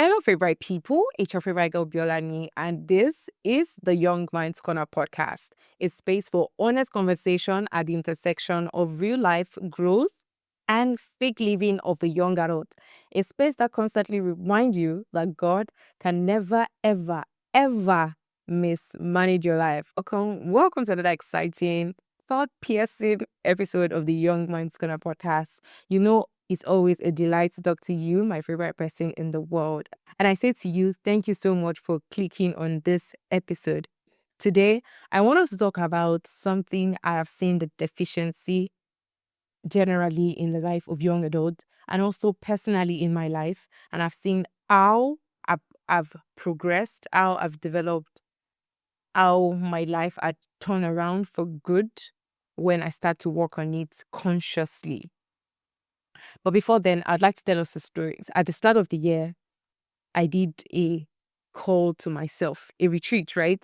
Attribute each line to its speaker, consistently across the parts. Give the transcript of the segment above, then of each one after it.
Speaker 1: Hello, favorite people. It's your favorite girl, Biolani, and this is the Young Minds Corner podcast. A space for honest conversation at the intersection of real life growth and fake living of the young adult. A space that constantly reminds you that God can never, ever, ever mismanage your life. Okay, welcome to another exciting, thought-piercing episode of the Young Minds Corner podcast. You know, it's always a delight to talk to you, my favorite person in the world. And I say to you, thank you so much for clicking on this episode. Today, I want us to talk about something I have seen the deficiency generally in the life of young adults and also personally in my life. And I've seen how I've progressed, how I've developed, how my life had turned around for good when I start to work on it consciously. But before then, I'd like to tell us a story. At the start of the year, I did a call to myself, a retreat, right?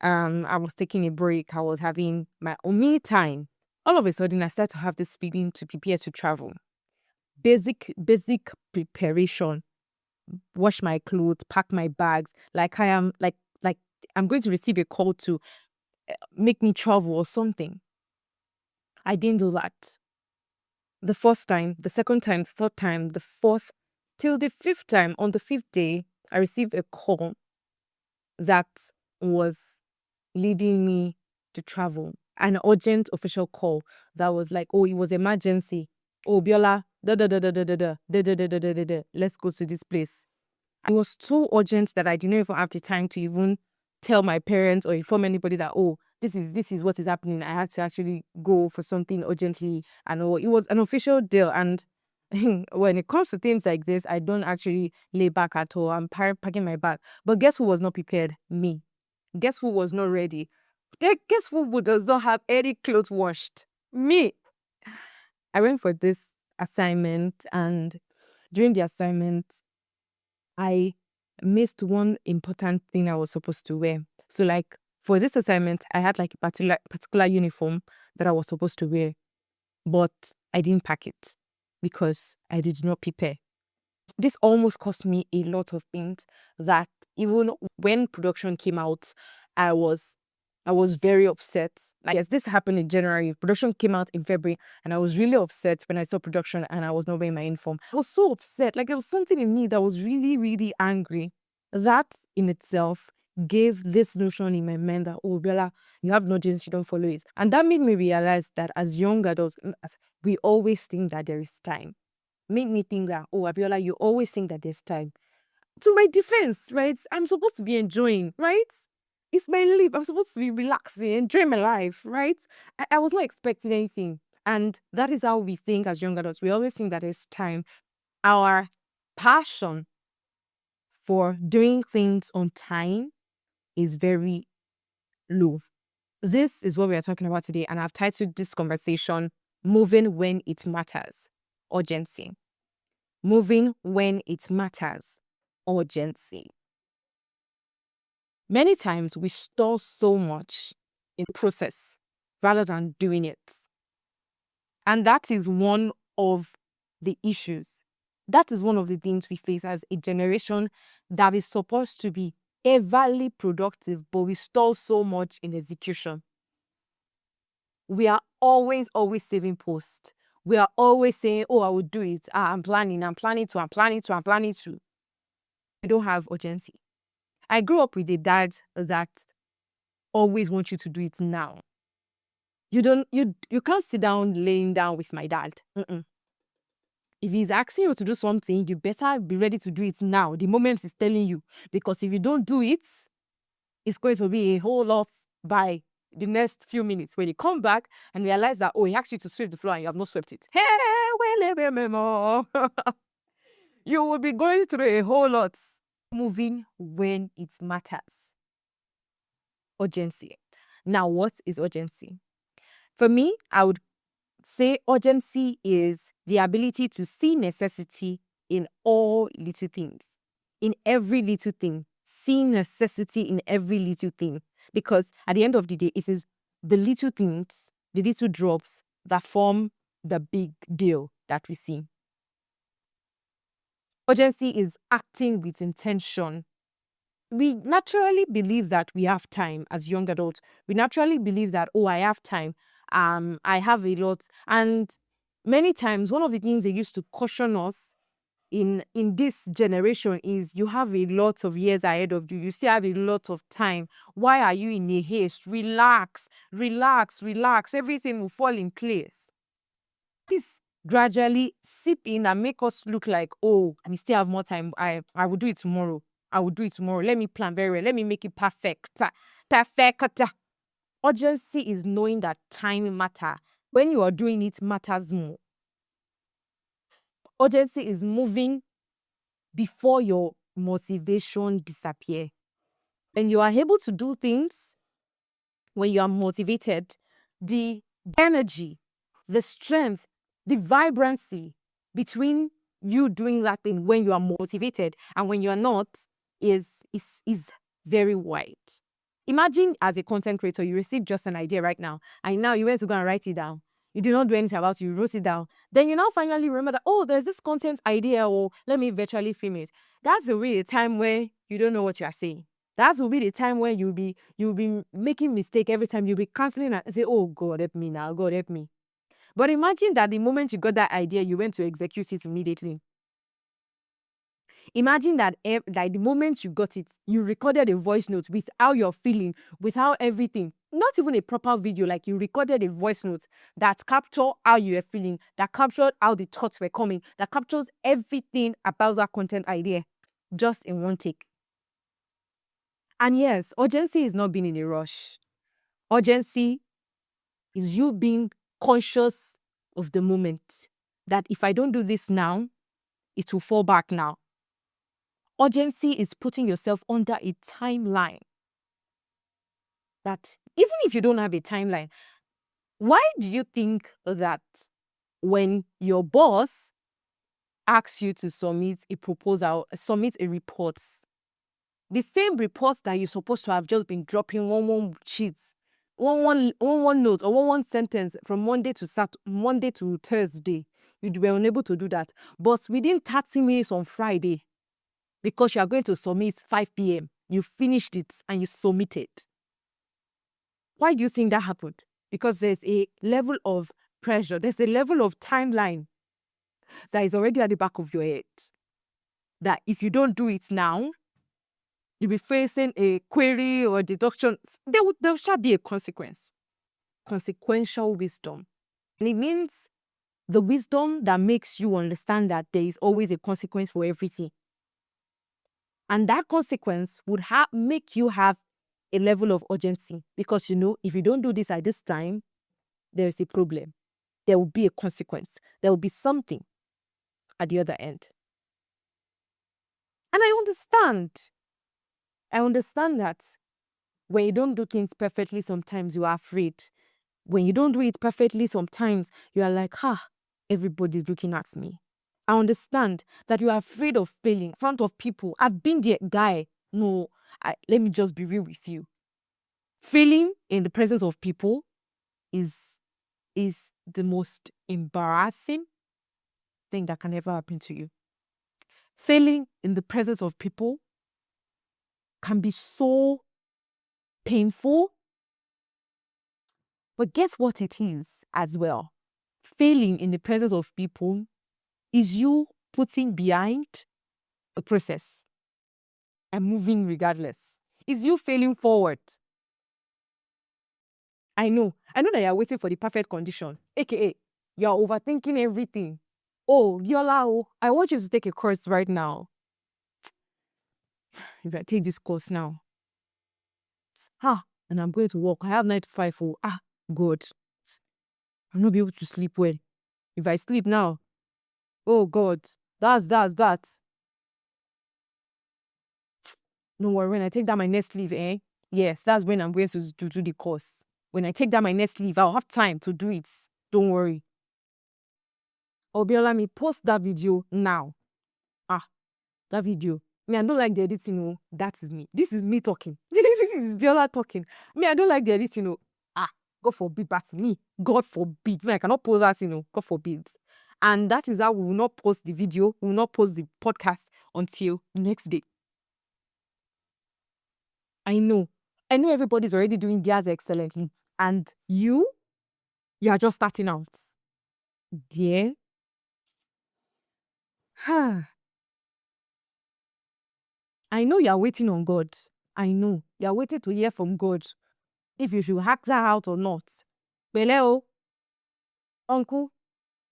Speaker 1: I was taking a break. I was having my own me time. All of a sudden, I started to have this feeling to prepare to travel. Basic preparation. Wash my clothes, pack my bags. Like I am, like I'm going to receive a call to make me travel or something. I didn't do that. The first time, the second time, third time, the fourth, till the fifth time. On the fifth day, I received a call that was leading me to travel. An urgent official call that was like, oh, it was emergency. Oh, Biola, let's go to this place. It was so urgent that I didn't even have the time to even tell my parents or inform anybody that, oh, this is what is happening. I had to actually go for something urgently. And it was an official deal. And when it comes to things like this, I don't actually lay back at all. I'm packing my bag. But guess who was not prepared? Me. Guess who was not ready? Guess who does not have any clothes washed? Me. I went for this assignment, and during the assignment, I missed one important thing I was supposed to wear. So, like, for this assignment, I had like a particular uniform that I was supposed to wear, but I didn't pack it because I did not prepare. This almost cost me a lot of things that even when production came out, I was very upset. Like, yes, this happened in January. Production came out in February, and I was really upset when I saw production and I was not wearing my uniform. I was so upset. Like, there was something in me that was really, really angry. That in itself gave this notion in my mind that, oh, Bella, you have no chance, you don't follow it. And that made me realize that as young adults, we always think that there is time. Made me think that, oh, Abiola, you always think that there's time. To my defense, right? I'm supposed to be enjoying, right? It's my life. I'm supposed to be relaxing, enjoying my life, right? I was not expecting anything. And that is how we think as young adults. We always think that there's time. Our passion for doing things on time is very low. This is what we are talking about today. And I've titled this conversation, Moving When It Matters, Urgency. Moving when it matters, urgency. Many times we store so much in the process rather than doing it. And that is one of the issues. That is one of the things we face as a generation that is supposed to be everly productive, but we store so much in execution. We are always saving posts. We are always saying, oh, I will do it. I'm planning to. We don't have urgency. I grew up with a dad that always wants you to do it now. You can't sit down laying down with my dad. If he's asking you to do something, you better be ready to do it now, the moment he's telling you. Because if you don't do it, it's going to be a whole lot by the next few minutes when you come back and realize that, oh, he asked you to sweep the floor and you have not swept it. Hey, you will be going through a whole lot. Moving when it matters. Urgency. Now, what is urgency? For me, I would say urgency is the ability to see necessity in all little things, in every little thing, see necessity in every little thing. Because at the end of the day, it is the little things, the little drops that form the big deal that we see. Urgency is acting with intention. We naturally believe that we have time as young adults. We naturally believe that, oh, I have time. I have a lot. And many times, one of the things they used to caution us in this generation is you have a lot of years ahead of you. You still have a lot of time. Why are you in a haste? Relax, relax, relax. Everything will fall in place. This gradually seep in and make us look like, oh, we still have more time. I will do it tomorrow. I will do it tomorrow. Let me plan very well. Let me make it perfect. Perfect. Urgency is knowing that time matters. When you are doing it, matters more. Urgency is moving before your motivation disappear. And you are able to do things when you are motivated. The energy, the strength, the vibrancy between you doing that thing when you are motivated and when you are not is very wide. Imagine as a content creator, you received just an idea right now, and now you went to go and write it down. You did not do anything about it, you wrote it down. Then you now finally remember that, oh, there's this content idea, or let me virtually film it. That's really a time where you don't know what you are saying. That will be the time where you'll be making mistake every time. You'll be canceling and say, oh, God, help me now. God, help me. But imagine that the moment you got that idea, you went to execute it immediately. Imagine that the moment you got it, you recorded a voice note with how you're feeling, with how everything, not even a proper video, like you recorded a voice note that captured how you were feeling, that captured how the thoughts were coming, that captures everything about that content idea, just in one take. And yes, urgency is not being in a rush. Urgency is you being conscious of the moment, that if I don't do this now, it will fall back now. Urgency is putting yourself under a timeline. That even if you don't have a timeline, why do you think that when your boss asks you to submit a proposal, submit a report, the same reports that you're supposed to have just been dropping one sheets, one note or one sentence from Monday to Thursday, you were unable to do that. But within 30 minutes on Friday, because you are going to submit 5 p.m., you finished it and you submitted. Why do you think that happened? Because there's a level of pressure, there's a level of timeline that is already at the back of your head. That if you don't do it now, you'll be facing a query or deduction. There shall be a consequence. Consequential wisdom. And it means the wisdom that makes you understand that there is always a consequence for everything. And that consequence would make you have a level of urgency. Because if you don't do this at this time, there is a problem. There will be a consequence. There will be something at the other end. And I understand that when you don't do things perfectly, sometimes you are afraid. When you don't do it perfectly, sometimes you are like, everybody's looking at me. I understand that you are afraid of failing in front of people. I've been the guy. No, let me just be real with you. Failing in the presence of people is the most embarrassing thing that can ever happen to you. Failing in the presence of people can be so painful. But guess what it is as well? Failing in the presence of people is you putting behind a process and moving regardless. Is you failing forward. I know that you're waiting for the perfect condition, aka you're overthinking everything. Oh, Viola, I want you to take a course right now. If I take this course now, and I'm going to work, I have 9 to 5. God, I'll not be able to sleep well. If I sleep now, oh God, that's that. No worry, when I take down my next leave, yes, that's when I'm going to do the course. When I take down my next leave, I'll have time to do it. Don't worry. Obiola, me post that video now. That video. I don't like the editing. That is me. This is me talking. This is Biola talking. I don't like the editing. God forbid, that's me. God forbid. I cannot post that, God forbid. And that is how we will not post the video, we will not post the podcast until next day. I know everybody's already doing theirs excellently. And you are just starting out. Dear. I know you are waiting on God. I know you are waiting to hear from God if you should hack that out or not. Beleo, uncle,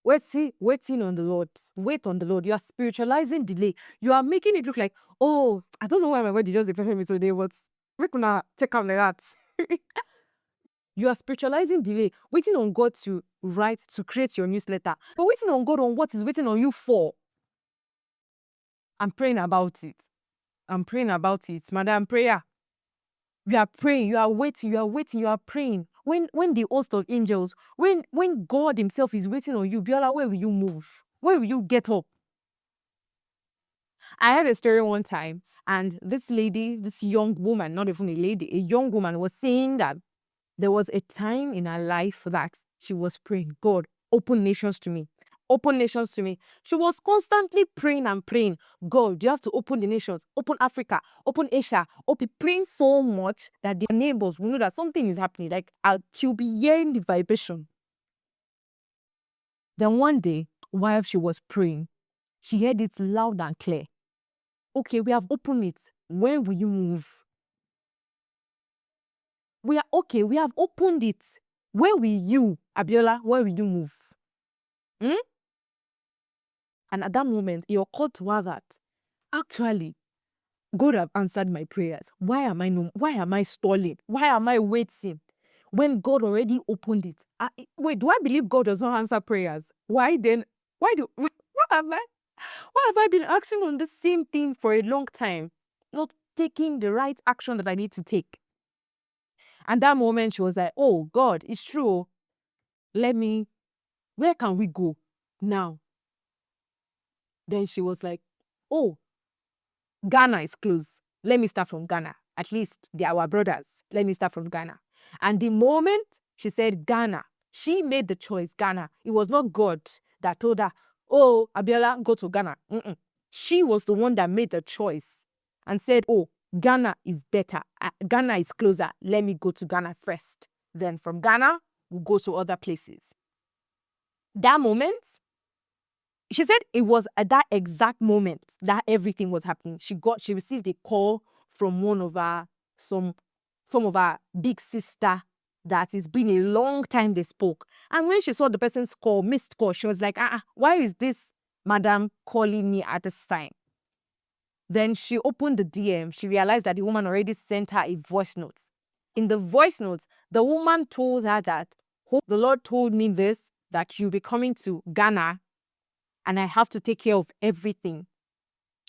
Speaker 1: waiting on the Lord. Wait on the Lord. You are spiritualizing delay. You are making it look like, oh, I don't know why my body just prepare me today, but we gonna take out like that. You are spiritualizing delay, waiting on God to write, to create your newsletter. But waiting on God on what He's waiting on you for. I'm praying about it. Madam prayer. You are praying, you are waiting, you are praying. When the host of angels, when God Himself is waiting on you, Biola, where will you move? Where will you get up? I had a story one time, and this lady, this young woman, not even a lady, a young woman was saying that there was a time in her life that she was praying, God, open nations to me. Open nations to me. She was constantly praying and praying. God, you have to open the nations, open Africa, open Asia, open, praying so much that their neighbors will know that something is happening. Like she'll be hearing the vibration. Then one day, while she was praying, she heard it loud and clear. Okay, we have opened it. When will you move? We have opened it. When will you, Abiola, when will you move? And at that moment, it occurred to her that actually, God have answered my prayers. Why am I stalling? Why am I waiting? When God already opened it. Wait, do I believe God does not answer prayers? Why then? Why have I been asking on the same thing for a long time? Not taking the right action that I need to take. And that moment she was like, oh God, it's true. Where can we go now? Then she was like, oh, Ghana is close. Let me start from Ghana. At least they are our brothers. Let me start from Ghana. And the moment she said Ghana, she made the choice, Ghana. It was not God that told her, oh, Abiola, go to Ghana. She was the one that made the choice and said, oh, Ghana is better. Ghana is closer. Let me go to Ghana first. Then from Ghana, we'll go to other places. That moment, she said it was at that exact moment that everything was happening. She received a call from one of some of our big sister that it's been a long time they spoke. And when she saw the person's missed call, she was like, why is this madam calling me at this time? Then she opened the DM. She realized that the woman already sent her a voice note. In the voice note, the woman told her that the Lord told me this, that you'll be coming to Ghana and I have to take care of everything.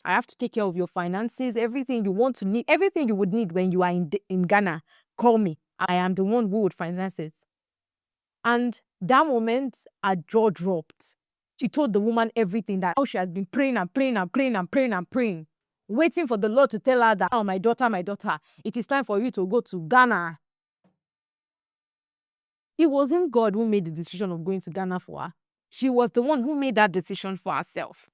Speaker 1: I have to take care of your finances, everything you want to need, everything you would need when you are in Ghana. Call me. I am the one who would finance it. And that moment, her jaw dropped. She told the woman everything, that how she has been praying and praying and praying and praying and praying, waiting for the Lord to tell her that, oh, my daughter, it is time for you to go to Ghana. It wasn't God who made the decision of going to Ghana for her. She was the one who made that decision for herself.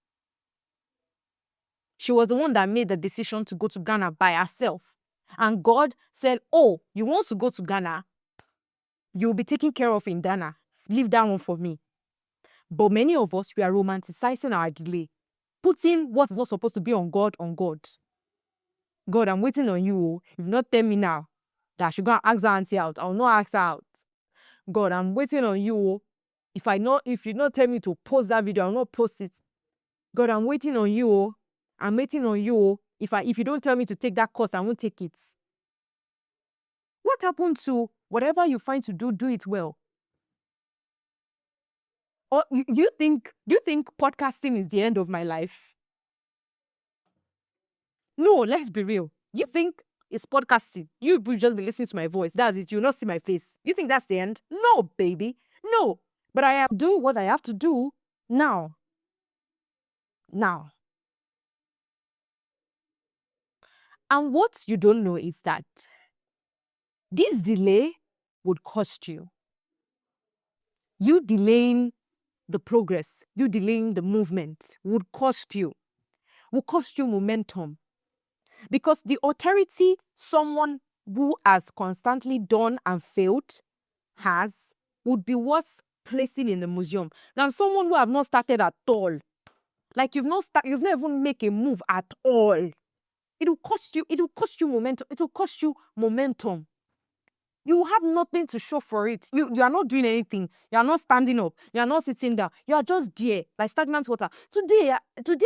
Speaker 1: She was the one that made the decision to go to Ghana by herself. And God said, oh, you want to go to Ghana? You'll be taken care of in Ghana. Leave that one for me. But many of us, we are romanticizing our delay, putting what is not supposed to be on God on God. God, I'm waiting on you. If you not tell me now that I should go and ask her auntie out, I will not ask her out. God, I'm waiting on you. If you not tell me to post that video, I will not post it. God, I'm waiting on you. I'm waiting on you. If you don't tell me to take that course, I won't take it. What happened to whatever you find to do it well? Or do you think podcasting is the end of my life? No, let's be real. You think it's podcasting? You will just be listening to my voice. That's it. You'll not see my face. You think that's the end? No, baby. No. But I am doing what I have to do now. And what you don't know is that this delay would cost you. You delaying the progress, you delaying the movement would cost you momentum. Because the authority someone who has constantly done and failed has would be worth placing in the museum than someone who have not started at all. Like you've not even make a move at all. It will cost you momentum. It will cost you momentum. You have nothing to show for it. You are not doing anything. You are not standing up. You are not sitting down. You are just there, like stagnant water. Today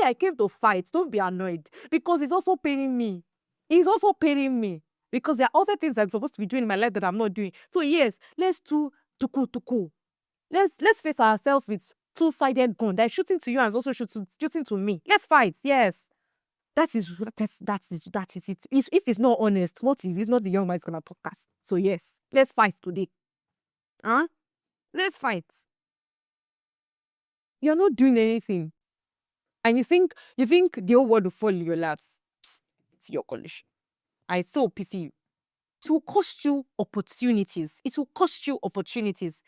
Speaker 1: I came to fight. Don't be annoyed. Because it's also paining me. It's also paining me. Because there are other things I'm supposed to be doing in my life that I'm not doing. So yes, let's do tuku. Let's face ourselves with two-sided gun. They're shooting to you and also shooting to me. Let's fight. Yes. That is it. If it's not honest, what is it? It's not the Young Minds Corner podcast. So yes, let's fight today. Huh? Let's fight. You're not doing anything. And you think the whole world will fall in your laps. It's your condition. I so pity you. It will cost you opportunities. It will cost you opportunities.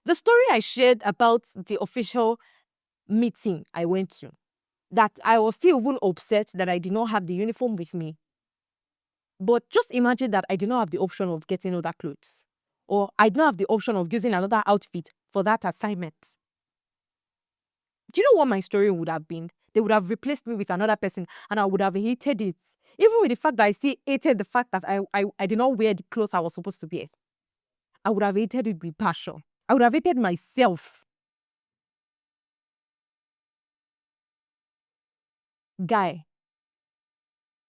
Speaker 1: The story I shared about the official meeting I went to, that I was still even upset that I did not have the uniform with me. But just imagine that I did not have the option of getting other clothes. Or I did not have the option of using another outfit for that assignment. Do you know what my story would have been? They would have replaced me with another person and I would have hated it. Even with the fact that I still hated the fact that I did not wear the clothes I was supposed to wear. I would have hated it with passion. I would have hated myself. Guy,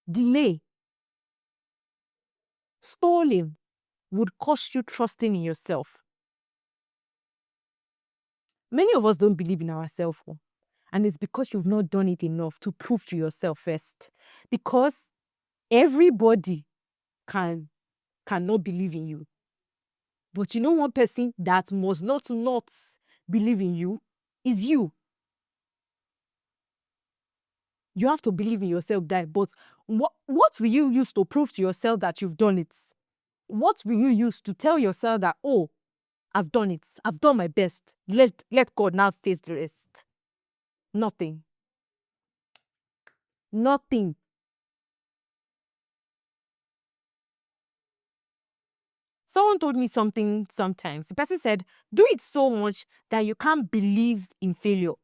Speaker 1: delay, stalling would cost you trusting in yourself. Many of us don't believe in ourselves. And it's because you've not done it enough to prove to yourself first. Because everybody cannot believe in you. But you know one person that must not believe in you is you. You have to believe in yourself, that. But what will you use to prove to yourself that you've done it? What will you use to tell yourself that, oh, I've done it. I've done my best. Let God now face the rest. Nothing. Nothing. Someone told me something sometimes. The person said, do it so much that you can't believe in failure.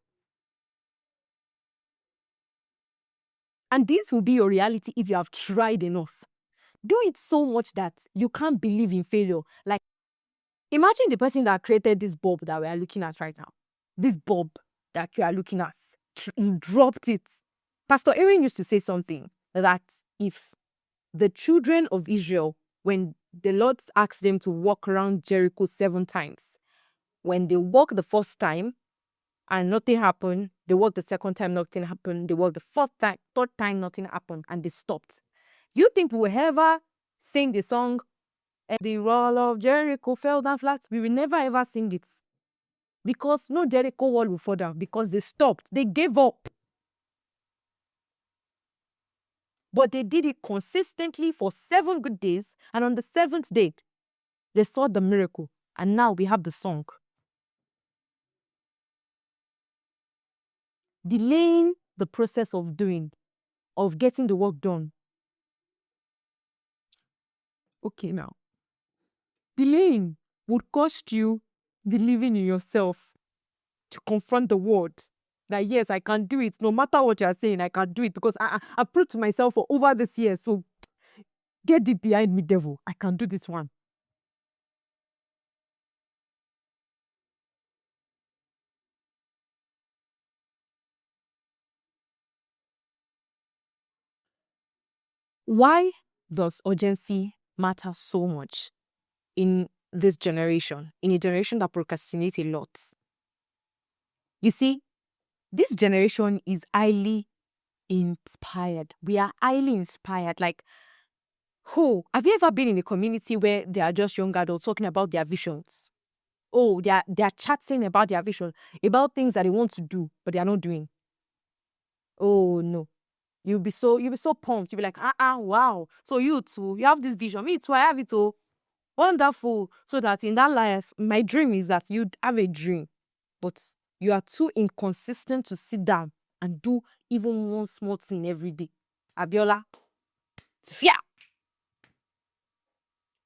Speaker 1: And this will be your reality if you have tried enough. Do it so much that you can't believe in failure. Like, imagine the person that created this bulb that we are looking at right now. This bulb that you are looking at. He dropped it. Pastor Aaron used to say something that if the children of Israel, when the Lord asked them to walk around Jericho 7 times, when they walked the first time and nothing happened, they walked the second time, nothing happened, they walked the third time, nothing happened, and they stopped. You think we will ever sing the song, the wall of Jericho fell down flat? We will never ever sing it. Because no Jericho wall will fall down, because they stopped. They gave up. But they did it consistently for 7 good days, and on the 7th day, they saw the miracle, and now we have the song. Delaying the process of getting the work done. Okay, now. Delaying would cost you believing in yourself to confront the world. That yes, I can do it. No matter what you are saying, I can do it because I proved to myself for over this year. So get deep behind me, devil. I can do this one. Why does urgency matter so much in this generation, in a generation that procrastinates a lot? You see, this generation is highly inspired. We are highly inspired. Like, have you ever been in a community where they are just young adults talking about their visions? Oh, they are chatting about their vision, about things that they want to do, but they are not doing. Oh no. You'll be so pumped. You'll be like, wow. So you too, you have this vision. Me too, I have it too. Wonderful. So that in that life, my dream is that you'd have a dream, but You are too inconsistent to sit down and do even one small thing every day. Abiola, Tifia.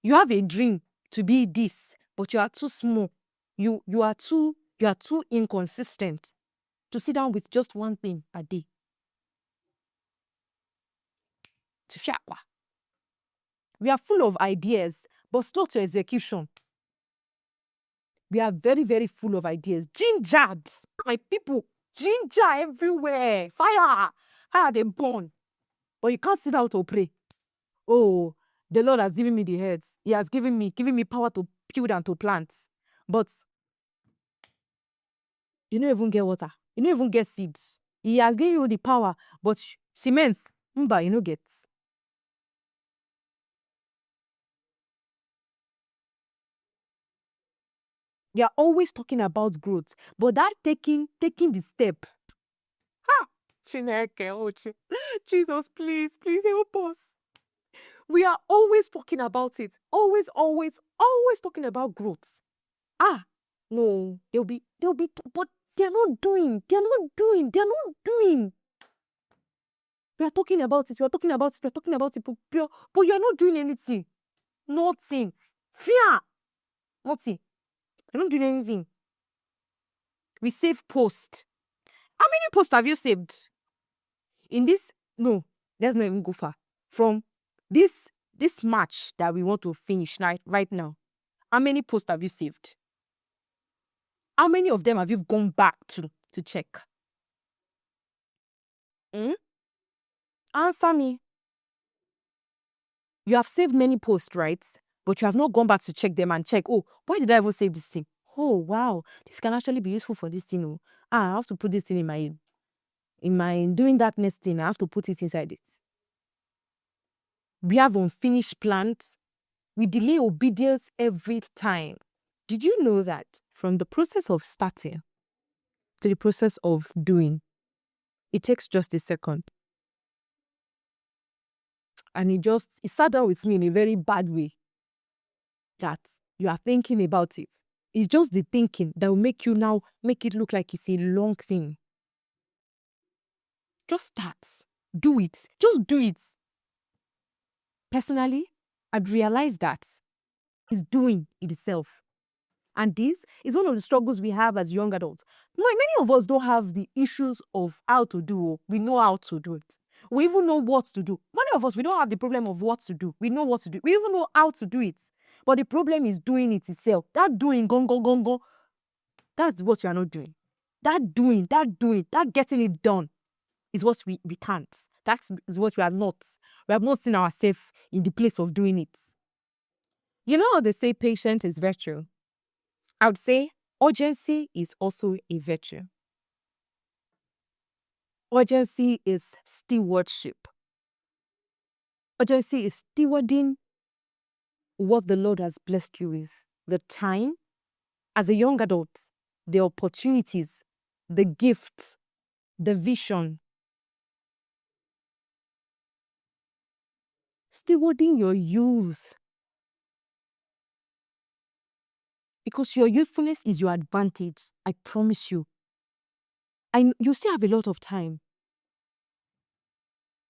Speaker 1: You have a dream to be this, but you are too small. You are too inconsistent to sit down with just one thing a day. Tifia. We are full of ideas, but still to execution. We are very, very full of ideas. Gingered, my people. Ginger everywhere. Fire. Fire they burn. But you can't sit down to pray. Oh, the Lord has given me the heads. He has given me power to build and to plant. But you don't even get water. You don't even get seeds. He has given you the power, but cement, you don't get. They are always talking about growth, but that taking the step. Chineke, Jesus, please help us. We are always talking about it. Always talking about growth. No, they'll be, but they're not doing. We are talking about it, but you're not doing anything. Nothing. Fear. Nothing. You're not doing anything. We save post. How many posts have you saved? In this, no, let's not even go far. From this match that we want to finish right now, how many posts have you saved? How many of them have you gone back to check? Answer me. You have saved many posts, right? But you have not gone back to check them and check, oh, why did I even save this thing? Oh, wow, this can actually be useful for this thing. Oh, I have to put this thing in my doing that next thing. I have to put it inside it. We have unfinished plans. We delay obedience every time. Did you know that from the process of starting to the process of doing, it takes just a second? And it sat down with me in a very bad way that you are thinking about it. It's just the thinking that will make it look like it's a long thing. Just start. Do it. Just do it. Personally, I'd realized that it's doing itself. And this is one of the struggles we have as young adults. Many of us don't have the issues of how to do. We know how to do it. We even know what to do. Many of us, we don't have the problem of what to do. We know what to do. We even know how to do it. But the problem is doing it itself. That doing, go. That's what we are not doing. That getting it done is what we can't. That is what we are not. We have not seen ourselves in the place of doing it. You know how they say patience is virtue? I would say urgency is also a virtue. Urgency is stewardship. Urgency is stewarding what the Lord has blessed you with. The time, as a young adult, the opportunities, the gift, the vision. Stewarding your youth. Because your youthfulness is your advantage. I promise you. You still have a lot of time.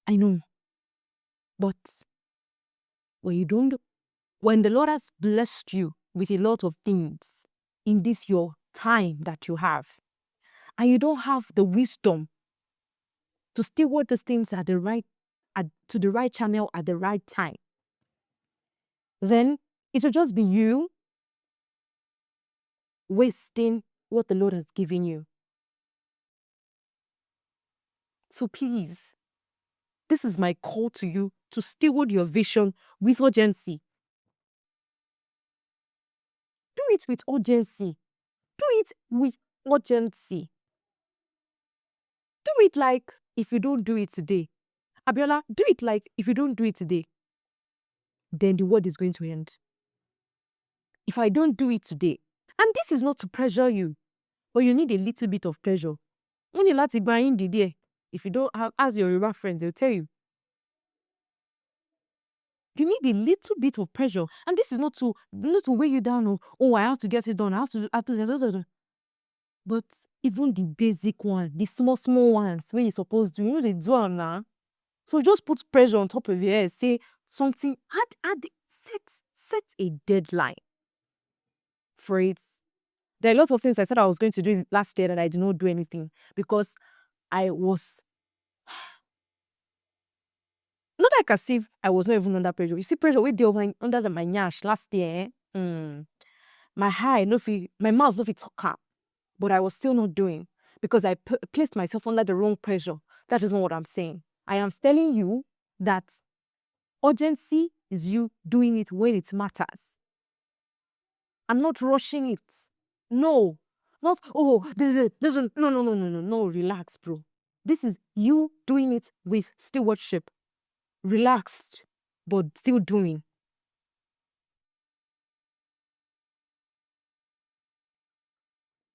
Speaker 1: I know. But when the Lord has blessed you with a lot of things in this your time that you have, and you don't have the wisdom to steward these things to the right channel at the right time, then it will just be you wasting what the Lord has given you. So please, this is my call to you to steward your vision with urgency. Do it with urgency. Do it with urgency. Do it like if you don't do it today. Abiola, do it like if you don't do it today, then the world is going to end. If I don't do it today, and this is not to pressure you, but you need a little bit of pressure. If you don't ask your Yoruba friends, they'll tell you. You need a little bit of pressure. And this is not to weigh you down. Oh, I have to get it done. I have to. But even the basic one, the small, small ones, when you're supposed to, they do them now. So just put pressure on top of your head. Say something, set a deadline for it. There are a lot of things I said I was going to do last year that I did not do anything because I was not like as if I was not even under pressure. You see, pressure with the under my nyash last year. My my mouth no fit talk up, but I was still not doing because I placed myself under the wrong pressure. That is not what I'm saying. I am telling you that urgency is you doing it when it matters. I'm not rushing it. No, not no. Relax, bro. This is you doing it with stewardship, relaxed, but still doing.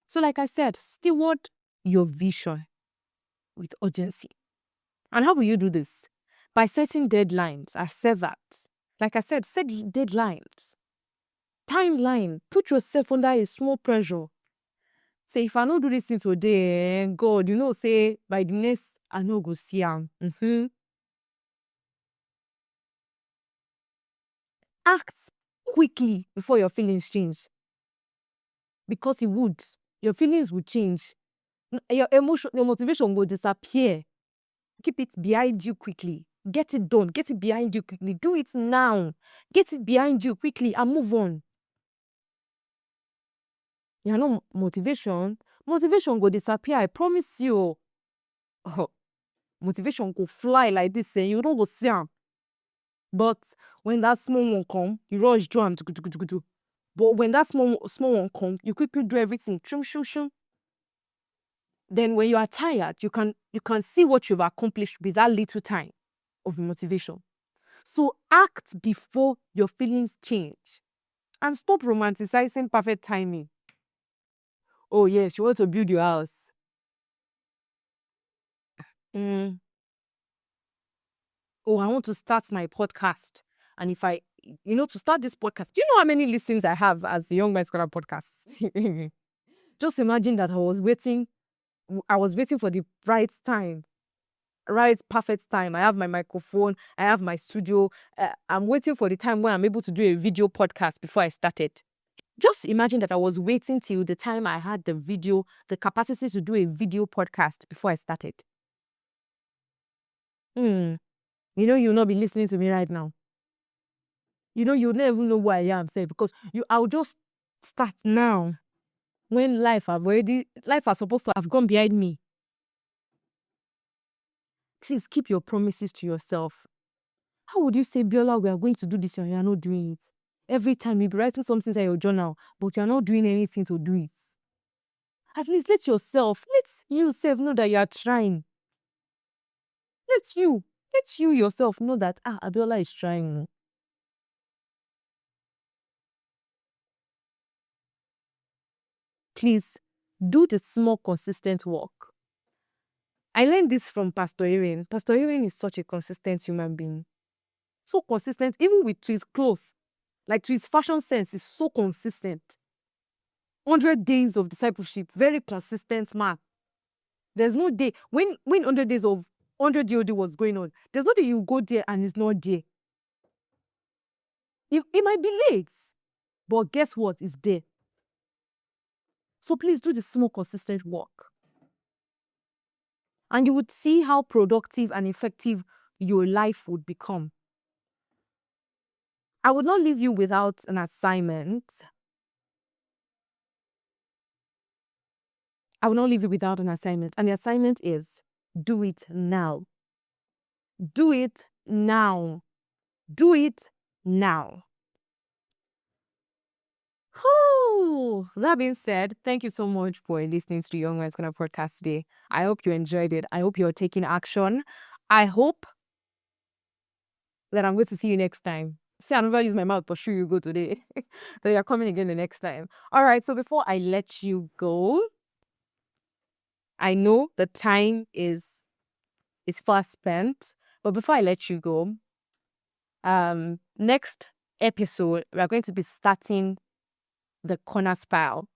Speaker 1: So, like I said, steward your vision with urgency. And how will you do this? By setting deadlines. I said that. Like I said, set deadlines. Timeline. Put yourself under a small pressure. Say, if I don't do this thing today, God, say, by the next, I no go see am. Act quickly before your feelings change. Because it would. Your feelings will change. Your motivation will disappear. Keep it behind you quickly. Get it done. Get it behind you quickly. Do it now. Get it behind you quickly and move on. You know, motivation go disappear. I promise you. Oh, motivation go fly like this, and you don't go see am. But when that small one come, you rush do am. But when that small one come, you quickly do everything. Shum, shum, shum. Then when you are tired, you can see what you've accomplished with that little time of motivation. So act before your feelings change. And stop romanticizing perfect timing. Oh yes, you want to build your house. Oh, I want to start my podcast. And if I, to start this podcast, do you know how many listens I have as the Young Mind Scholar podcast? Just imagine that I was waiting for the right time. Right, perfect time. I have my microphone, I have my studio. I'm waiting for the time when I'm able to do a video podcast before I started. Just imagine that I was waiting till the time I had the capacity to do a video podcast before I started. You'll not be listening to me right now. You'll never even know who I am, say, because I'll just start now when life has supposed to have gone behind me. Please keep your promises to yourself. How would you say, Biola, we are going to do this and you are not doing it? Every time you'll be writing something inside your journal, but you're not doing anything to do it. At least let yourself know that you are trying. Let you yourself know that Abiola is trying. Please do the small, consistent work. I learned this from Pastor Erin. Pastor Erin is such a consistent human being. So consistent, even with his clothes, like to his fashion sense, is so consistent. 100 days of discipleship, very consistent man. There's no day when 100 days of 100 DOD was going on. There's no day you go there and it's not there. It might be late, but guess what? It's there. So please do the small, consistent work. And you would see how productive and effective your life would become. I would not leave you without an assignment. And the assignment is do it now. Do it now. Do it now. That being said, thank you so much for listening to the Young Minds Corner podcast today. I hope you enjoyed it. I hope you're taking action. I hope that I'm going to see you next time. See, I never use my mouth, but sure you go today. That you're coming again the next time. All right, so before I let you go, I know the time is fast spent, but before I let you go, next episode, we're going to be starting the corner spiral.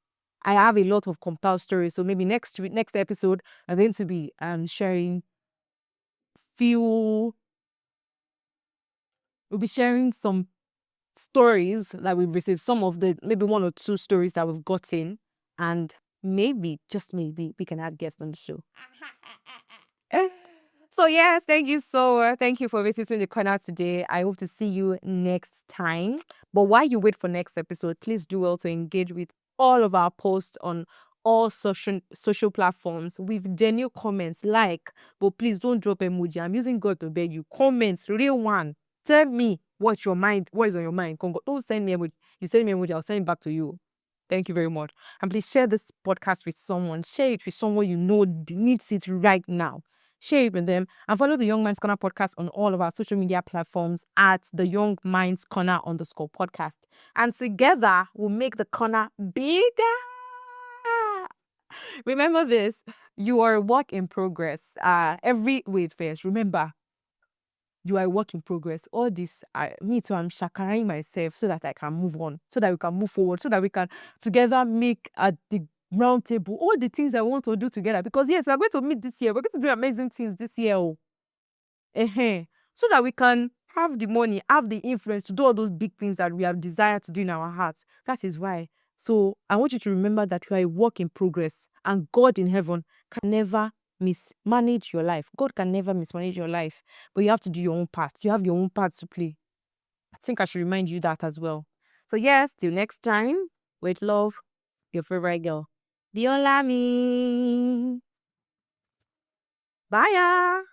Speaker 1: I have a lot of compiled stories. So maybe next episode, I'm going to be sharing few. We'll be sharing some stories that we've received. Some of the maybe 1 or 2 stories that we've gotten, and maybe just maybe we can have guests on the show. So yes, thank you so much. Thank you for visiting the corner today. I hope to see you next time. But while you wait for next episode, please do also engage with all of our posts on all social platforms with genuine comments. But please don't drop emoji. I'm using God to beg you. Comments, real one. Tell me what is on your mind. Don't send me emoji. You send me emoji, I'll send it back to you. Thank you very much. And please share this podcast with someone. Share it with someone you know needs it right now. Share it with them and follow the Young Minds Corner podcast on all of our social media platforms at the Young Minds Corner _podcast. And together we'll make the corner bigger. Remember this, you are a work in progress. Remember, you are a work in progress. All this, me too, I'm shakaraing myself so that I can move on, so that we can move forward, so that we can together make at the round table all the things I want to do together. Because yes, we're going to meet this year. We're going to do amazing things this year. So that we can have the money, have the influence to do all those big things that we have desired to do in our hearts. That is why. So I want you to remember that you are a work in progress, and God in heaven can never mismanage your life. God can never mismanage your life, but you have to do your own part. You have your own part to play. I think I should remind you that as well. So yes, till next time, with love, your favorite girl, Biolami. Bye.